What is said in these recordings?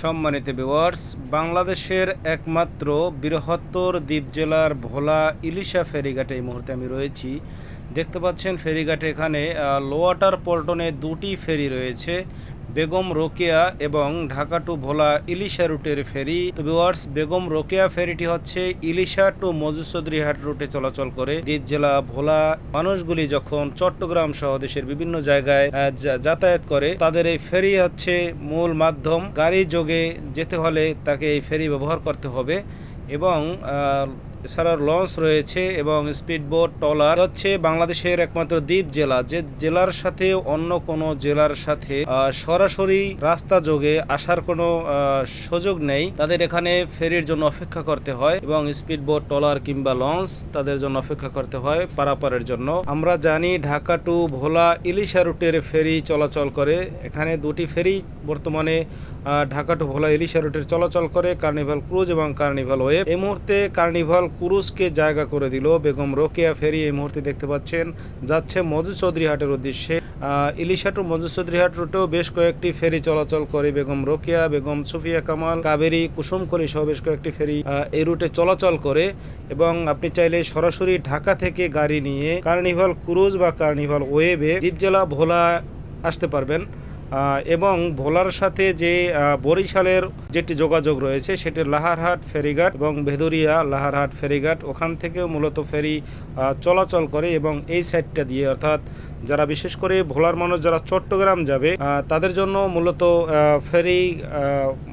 সম্মানিত ভিউয়ার্স, বাংলাদেশের একমাত্র বৃহত্তর দ্বীপ জেলার ভোলা ইলিশা ফেরিঘাটে এই মুহূর্তে আমি রয়েছি। দেখতে পাচ্ছেন ফেরিঘাটে এখানে লোয়াটার পল্টনে দুটি ফেরি রয়েছে, বেগম রোকেয়া এবং ঢাকা টু ভোলা ইলিশা রুটের ফেরি। তো ভিউয়ার্স, বেগম রোকেয়া ফেরিটি হচ্ছে ইলিশা টু মজুসদ্রিহাট রুটে চলাচল করে। দ্বীপ জেলা ভোলা মানুষগুলি যখন চট্টগ্রাম সহ দেশের বিভিন্ন জায়গায় যাতায়াত করে, তাদের এই ফেরি হচ্ছে মূল মাধ্যম। গাড়ি যোগে যেতে হলে তাকে এই ফেরি ব্যবহার করতে হবে এবং এছাড়া লঞ্চ রয়েছে এবং স্পিড বোট, ট্রলার। হচ্ছে বাংলাদেশের একমাত্র দ্বীপ জেলা, যে জেলার সাথে অন্য কোনো জেলার সাথে সরাসরি রাস্তা যোগে আসার কোনো সুযোগ নেই। তাদের এখানে ফেরির জন্য অপেক্ষা করতে হয় এবং স্পিড বোট, ট্রলার কিংবা লঞ্চ তাদের জন্য অপেক্ষা করতে হয় পারাপারের জন্য। আমরা জানি ঢাকা টু ভোলা ইলিশা রুটের ফেরি চলাচল করে। এখানে দুটি ফেরি বর্তমানে ঢাকা টু ভোলা ইলিশা রুটের চলাচল করে, কার্নিভাল ক্রুজ এবং কার্নিভাল ওয়েভ। এই মুহূর্তে কার্নিভাল ক্রুজকে জায়গা করে দিল বেগম রোকেয়া ফেরি। এই মুহূর্তে দেখতে পাচ্ছেন যাচ্ছে মজুসদ্রিহাটের উদ্দেশ্যে। ইলিশা টু মজুসদ্রিহাট রুটেও বেশ কয়েকটি ফেরি চলাচল করে। বেগম রোকেয়া, বেগম সুফিয়া কামাল, কাবেরী, কুসুমকলি সহ বেশ কয়েকটি ফেরি এই রুটে চলাচল করে এবং আপনি চাইলে সরাসরি ঢাকা থেকে গাড়ি নিয়ে কার্নিভাল ক্রুজ বা কার্নিভাল ওয়েভে দ্বীপ জেলা ভোলা আসতে পারবেন। এবং ভোলার সাথে যে বরিশালের যেটি যোগাযোগ রয়েছে সেটি লাহারহাট ফেরিঘাট এবং ভেদুরিয়া লাহারহাট ফেরিঘাট, ওখান থেকেও মূলত ফেরি চলাচল করে এবং এই সাইডটা দিয়ে, অর্থাৎ যারা বিশেষ করে ভোলার মানুষ যারা চট্টগ্রাম যাবে তাদের জন্য মূলত ফেরি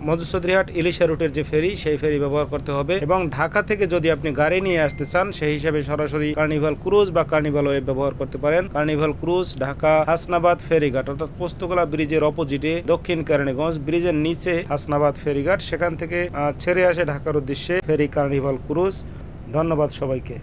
মজুসদ্রিহাট ইলিশা রুটের যে ফেরি, সেই ফেরি ব্যবহার করতে হবে। এবং ঢাকা থেকে যদি আপনি গাড়ি নিয়ে আসতে চান, সেই হিসাবে সরাসরি কার্নিভাল ক্রুজ বা কার্নিভাল ওয়েভ ব্যবহার করতে পারেন। কার্নিভাল ক্রুজ ঢাকা হাসনাবাদ ফেরিঘাট, অর্থাৎ পোস্তগোলা ব্রিজের অপোজিটে দক্ষিণ কেরানীগঞ্জ ব্রিজের নিচে হাসনাবাদ ফেরিঘাট, সেখান থেকে ছেড়ে আসে ঢাকার উদ্দেশ্যে ফেরি কার্নিভাল ক্রুজ। ধন্যবাদ সবাইকে।